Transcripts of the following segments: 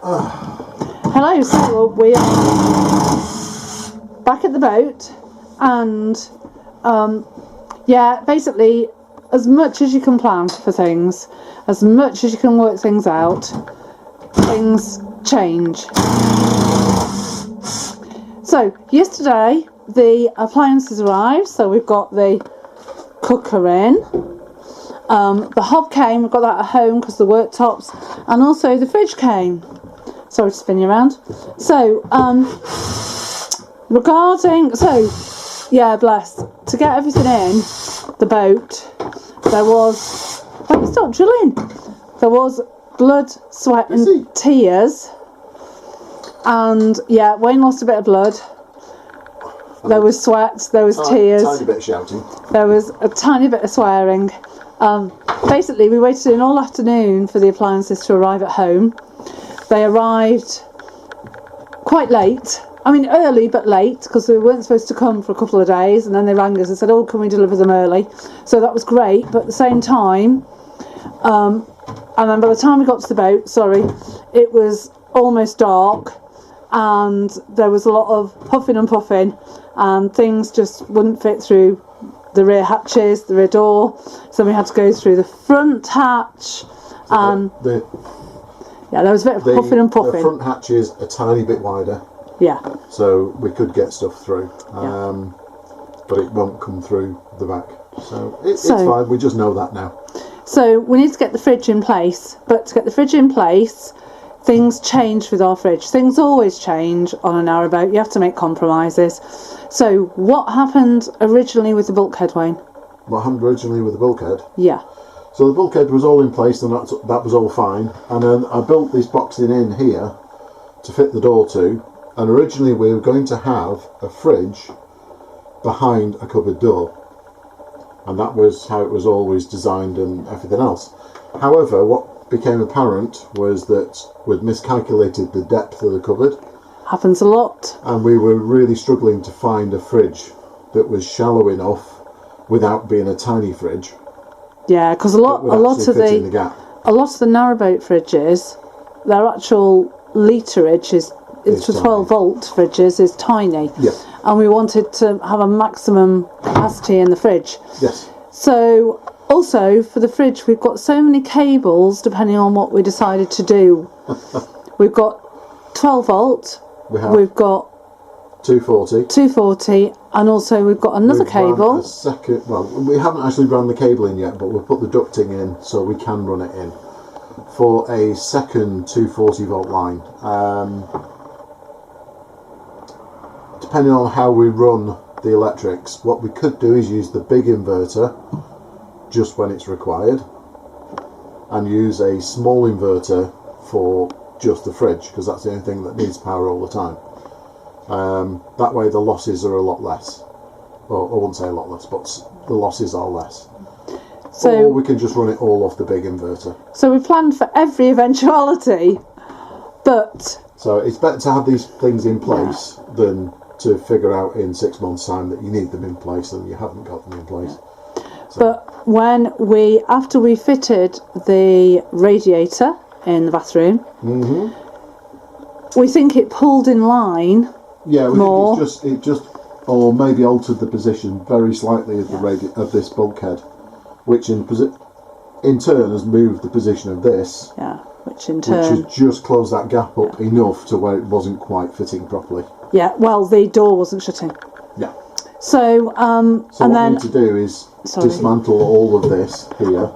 Hello, so we are back at the boat, and yeah, basically, as much as you can plan for things, as much as you can work things out, things change. So yesterday the appliances arrived, so we've got the cooker in, the hob came, we've got that at home because the worktops, and also the fridge came. Sorry to spin you around. So yeah, bless, to get everything in the boat, there was, wait, stop drilling, there was blood, sweat and tears, and yeah, Wayne lost a bit of blood. There was sweat, there was tears, tiny bit of shouting, there was a tiny bit of swearing. Basically we waited in all afternoon for the appliances to arrive at home. They arrived quite late, I mean early but late, because they weren't supposed to come for a couple of days, and then they rang us and said, oh, can we deliver them early? So that was great, but at the same time, and then by the time we got to the boat, it was almost dark, and there was a lot of huffing and puffing, and things just wouldn't fit through the rear hatches, the rear door, so we had to go through the front hatch, and yeah, there was a bit of puffing and puffing. The front hatch is a tiny bit wider, yeah, so we could get stuff through, but it won't come through the back, so it's fine, we just know that now. So we need to get the fridge in place, but to get the fridge in place, things change with our fridge. Things always change on a narrowboat. You have to make compromises. So what happened originally with the bulkhead, Wayne? What happened originally with the bulkhead? Yeah. So the bulkhead was all in place, and that was all fine. And then I built this boxing in here to fit the door to. And originally we were going to have a fridge behind a cupboard door. And that was how it was always designed and everything else. However, what became apparent was that we'd miscalculated the depth of the cupboard. Happens a lot. And we were really struggling to find a fridge that was shallow enough without being a tiny fridge. Yeah, because a lot of the narrowboat fridges, their actual literage is for 12-volt fridges is tiny. Yeah. And we wanted to have a maximum capacity in the fridge. Yes. So also for the fridge we've got so many cables depending on what we decided to do. We've got 12-volt, we've got 240, and also we've got another cable. We haven't actually run the cable in yet, but we've put the ducting in so we can run it in for a second 240-volt line. Depending on how we run the electrics, what we could do is use the big inverter just when it's required, and use a small inverter for just the fridge, because that's the only thing that needs power all the time. That way the losses are a lot less. Well, I wouldn't say a lot less, but the losses are less. So, or we can just run it all off the big inverter. So we planned for every eventuality, but... So it's better to have these things in place than to figure out in 6 months' time that you need them in place and you haven't got them in place. So. But after we fitted the radiator in the bathroom, we think it pulled in line. Yeah, it just or maybe altered the position very slightly of the of this bulkhead, which in turn has moved the position of this. Yeah, which has just closed that gap up enough to where it wasn't quite fitting properly. Yeah, well, the door wasn't shutting. Yeah. So what we need to do is dismantle all of this here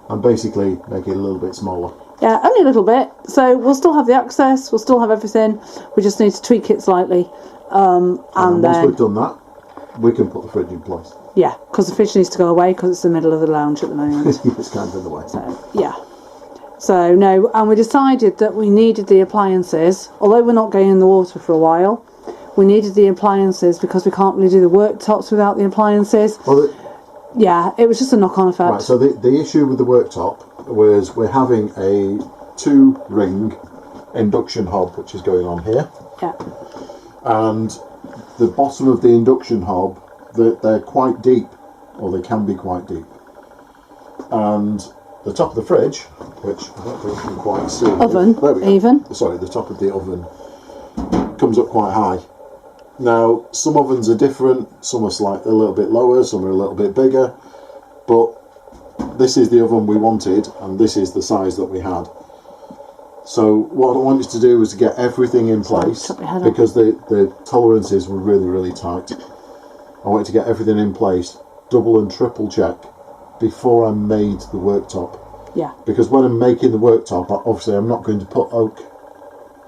and basically make it a little bit smaller. Yeah, only a little bit. So we'll still have the access, we'll still have everything. We just need to tweak it slightly. And once we've done that, we can put the fridge in place. Yeah, because the fridge needs to go away because it's in the middle of the lounge at the moment. It's kind of in the way. So, yeah. So, no, and we decided that we needed the appliances. Although we're not going in the water for a while, we needed the appliances because we can't really do the worktops without the appliances. Well, yeah, it was just a knock-on effect. Right, so the issue with the worktop was we're having a 2-ring induction hob which is going on here. Yeah. And the bottom of the induction hob, they're quite deep, or they can be quite deep. And the top of the fridge which I don't think you can quite see. Oven, There we go. even. Sorry, the top of the oven comes up quite high. Now, some ovens are different. Some are slightly a little bit lower, some are a little bit bigger. But this is the oven we wanted, and this is the size that we had. So what I wanted to do was to get everything in place, because the tolerances were really, really tight. I wanted to get everything in place, double and triple check before I made the worktop. Yeah. Because when I'm making the worktop, obviously I'm not going to put oak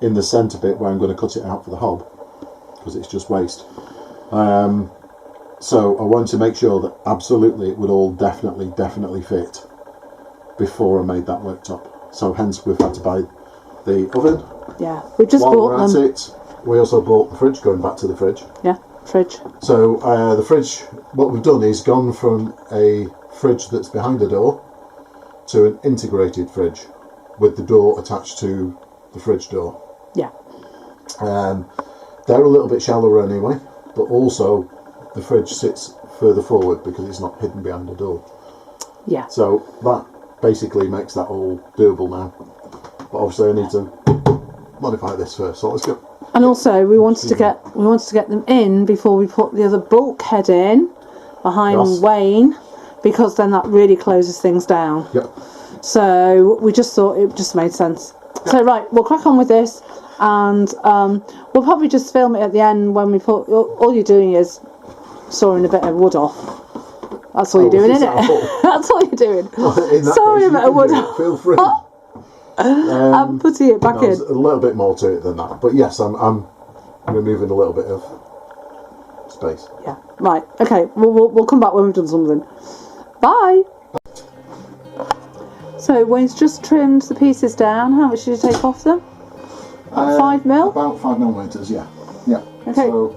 in the centre bit where I'm going to cut it out for the hob, because it's just waste. So I wanted to make sure that absolutely it would all definitely fit before I made that worktop. So hence we've had to buy the oven. Yeah, we just While bought we're them. at it, we also bought the fridge, going back to the fridge. Yeah, fridge. So the fridge, what we've done is gone from a fridge that's behind the door to an integrated fridge with the door attached to the fridge door. Yeah. They're a little bit shallower anyway, but also the fridge sits further forward because it's not hidden behind the door. Yeah. So that basically makes that all doable now. But obviously I need to modify this first, so let's go. And also we wanted to get them in before we put the other bulkhead in behind Yes. Wayne, because then that really closes things down. Yep. So we just thought it just made sense. Yep. So right, we'll crack on with this, and we'll probably just film it at the end when we put. All you're doing is sawing a bit of wood off. That's all you're doing, isn't it? That's all you're doing. Sawing a bit of wood off. Feel free. I'm putting it back in. There's a little bit more to it than that, but yes, I'm removing a little bit of space. Yeah. Right. Okay. We'll come back when we've done something. Bye. So Wayne's just trimmed the pieces down. How much did you take off them? 5 mil? About 5 millimetres, yeah. Yeah. Okay. So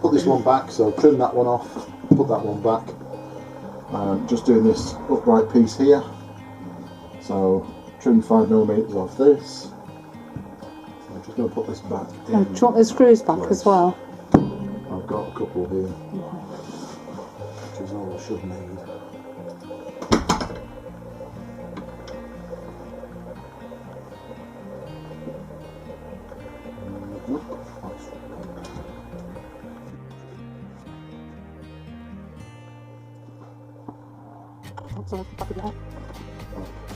put this one back, so trim that one off, put that one back. Just doing this upright piece here. So trim 5 millimetres off this. So I'm just going to put this back in. Oh, do you want the screws back as well? I've got a couple here, which is all I should need.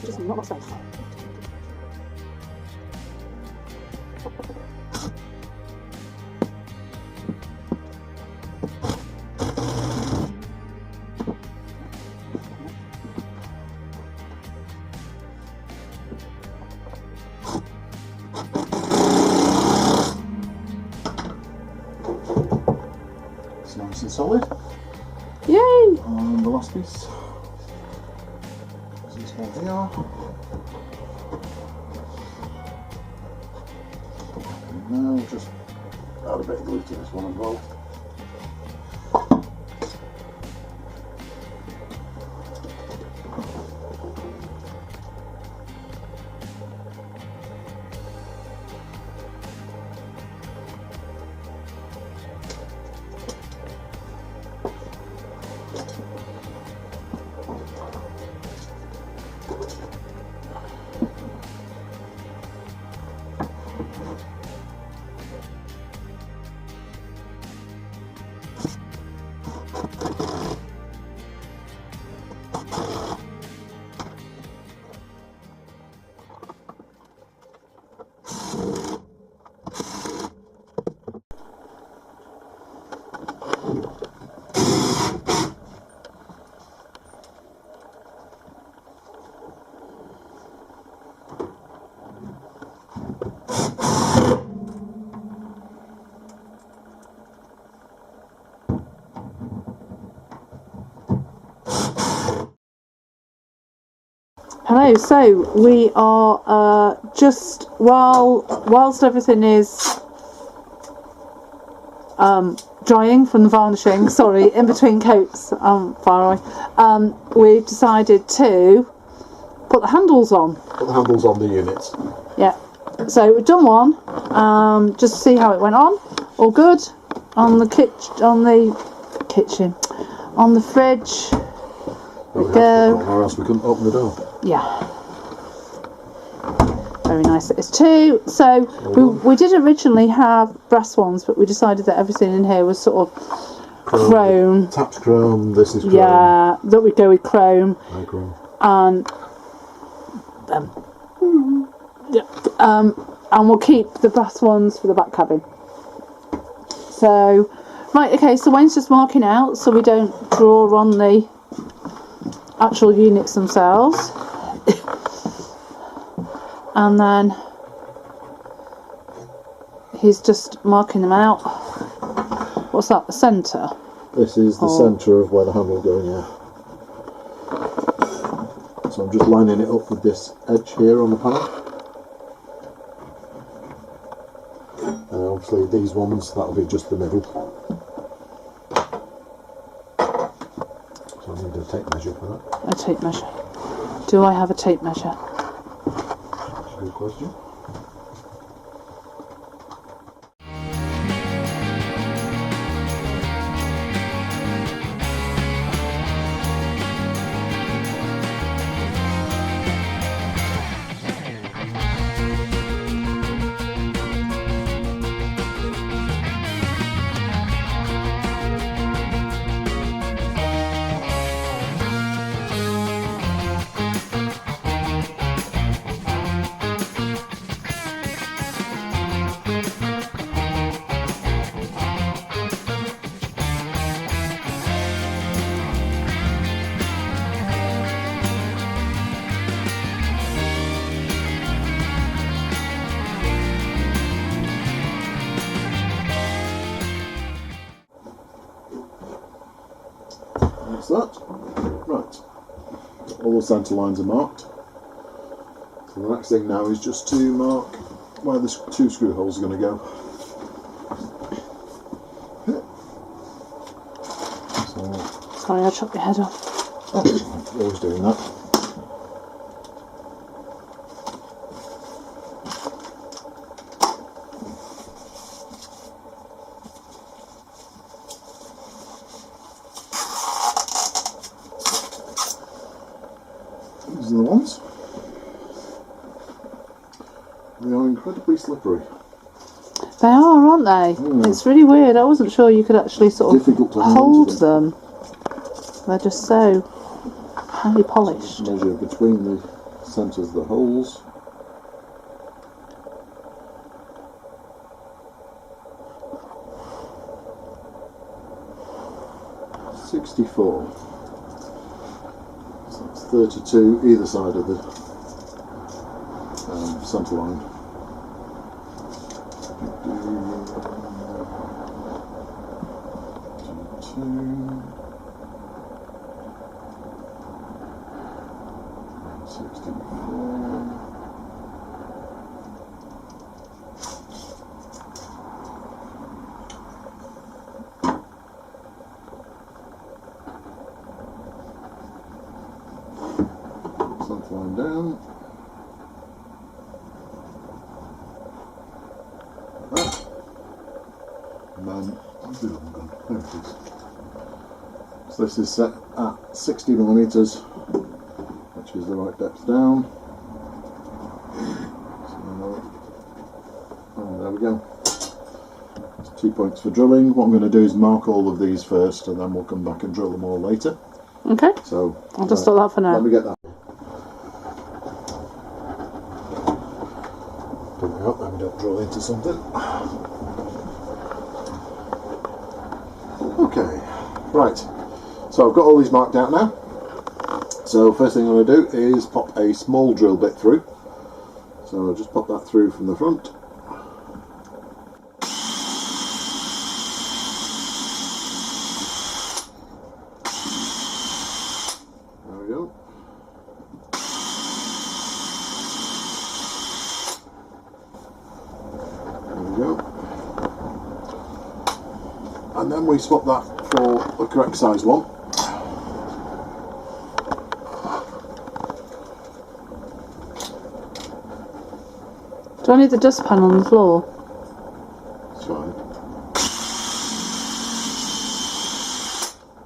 Just not much space. It's nice and solid. Yay! And the last piece is this one here. And now just add a bit of glue to this one as well. Hello, so we are just whilst everything is drying from the varnishing, sorry, in between coats, far away, we've decided to put the handles on. Put the handles on the units. Yeah, so we've done one, just to see how it went on. All good. On the kitchen, on the fridge. But we go. or else we couldn't open the door. Yeah. very nice it is too. So we did originally have brass ones, but we decided that everything in here was sort of chrome. Tap's chrome, this is chrome. Yeah, that we go with chrome. Chrome. And we'll keep the brass ones for the back cabin. So, right, okay, so Wayne's just marking out so we don't draw on the actual units themselves. And then he's just marking them out. What's that, the centre? This is the centre of where the handle going, yeah. So I'm just lining it up with this edge here on the panel. And obviously these ones, that'll be just the middle. So I need a tape measure for that. A tape measure. Do I have a tape measure? That's a good question. That's that. Right. All the centre lines are marked. So the next thing now is just to mark where the two screw holes are going to go. So, sorry, I chopped your head off. Oh, always doing that. These are the ones. They are incredibly slippery. They are, aren't they? It's really weird. I wasn't sure you could actually sort of hold them. They're just so highly polished. Measure between the centres of the holes. .64. So that's 32 either side of the centre line. Line down. Like that. And then there it is. So this is set at 60mm, which is the right depth down. So, there we go. There's 2 points for drilling. What I'm going to do is mark all of these first, and then we'll come back and drill them all later. Okay. So I'll just stop that for now. Let me get that. Let me don't drill into something. Okay, right. So I've got all these marked out now. So first thing I'm going to do is pop a small drill bit through. So I'll just pop that through from the front. There we go. And then we swap that for the correct size one. Do I need the dustpan on the floor? It's fine.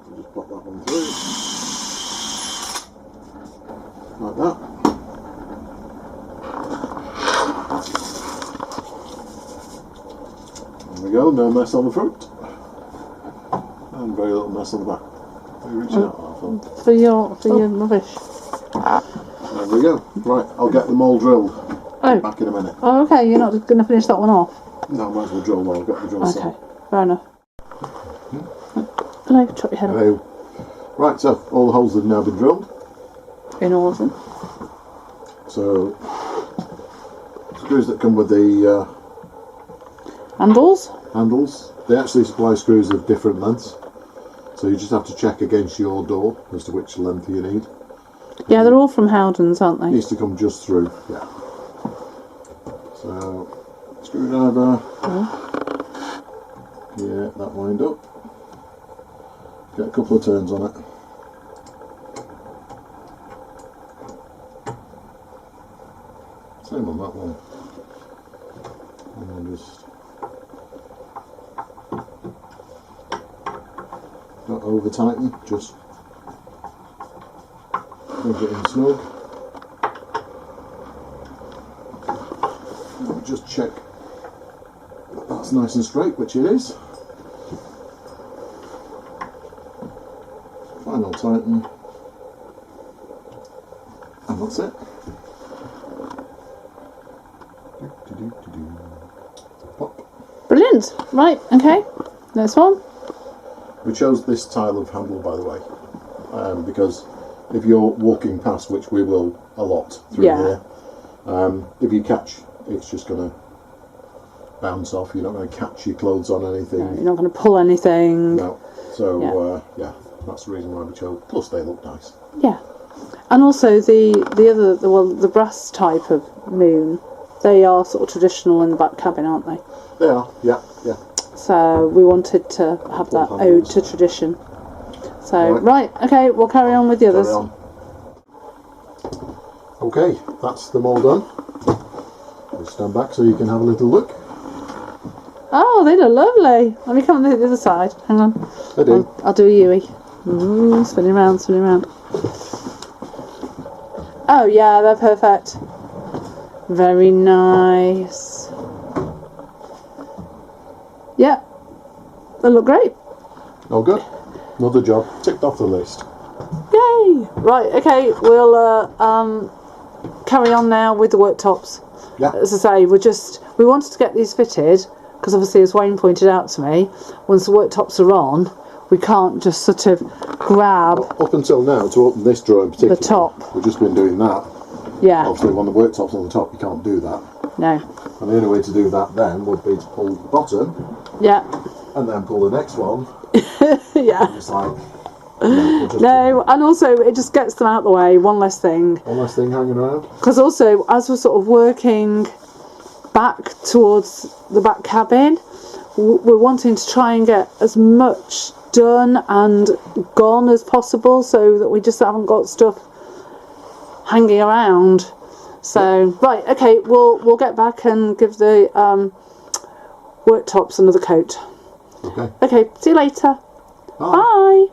We'll just pop that one through. Like that. we go, no mess on the front. And very little mess on the back. Are you reaching out, Phil? For your rubbish. There we go. Right, I'll get them all drilled. Back in a minute. Oh, okay, you're not going to finish that one off? No, I might as well drill one. I've got the drill set. Okay, fair enough. Hello, chop your head Hello. Right, so all the holes have now been drilled. in all of them. So, screws that come with the handles, they actually supply screws of different lengths. So you just have to check against your door as to which length you need. Yeah, they're all from Howdens, aren't they? It needs to come just through, yeah. So, screwdriver. Yeah, that wind up. Get a couple of turns on it. Same on that one. And then just don't over tighten, just bring it in snug. And just check that that's nice and straight, which it is. Final tighten, and that's it. Pop. Brilliant. Right, okay. Next one. We chose this style of handle, by the way, because if you're walking past, which we will a lot through here, if you catch, it's just going to bounce off. You're not going to catch your clothes on anything. No, you're not going to pull anything. No. So yeah, that's the reason why we chose. Plus, they look nice. Yeah, and also the brass type of moon, they are sort of traditional in the back cabin, aren't they? They are. Yeah, yeah. So we wanted to have that ode to tradition. So right, okay, we'll carry on with the others. Okay, that's them all done. Let's stand back so you can have a little look. Oh, they look lovely. Let me come on the other side. Hang on. They do. I'll do a Yui. Ooh, spinning round, spinning round. Oh yeah, they're perfect. Very nice. Yeah, they look great. Oh, good. Another job ticked off the list. Yay! Right, okay, we'll carry on now with the worktops. Yeah. As I say, we wanted to get these fitted because obviously, as Wayne pointed out to me, once the worktops are on, we can't just sort of grab. Well, up until now, to open this drawer in particular, the top. We've just been doing that. Yeah. Obviously, when the worktop's on the top, you can't do that. No. And the only way to do that then would be to pull the bottom. Yeah. And then pull the next one. Yeah. And it's like. No, and also it just gets them out of the way. One less thing. One less thing hanging around. Because also, as we're sort of working back towards the back cabin, we're wanting to try and get as much done and gone as possible, so that we just haven't got stuff hanging around. So right, okay, we'll get back and give the worktops another coat. Okay. Okay, see you later. Bye. Bye.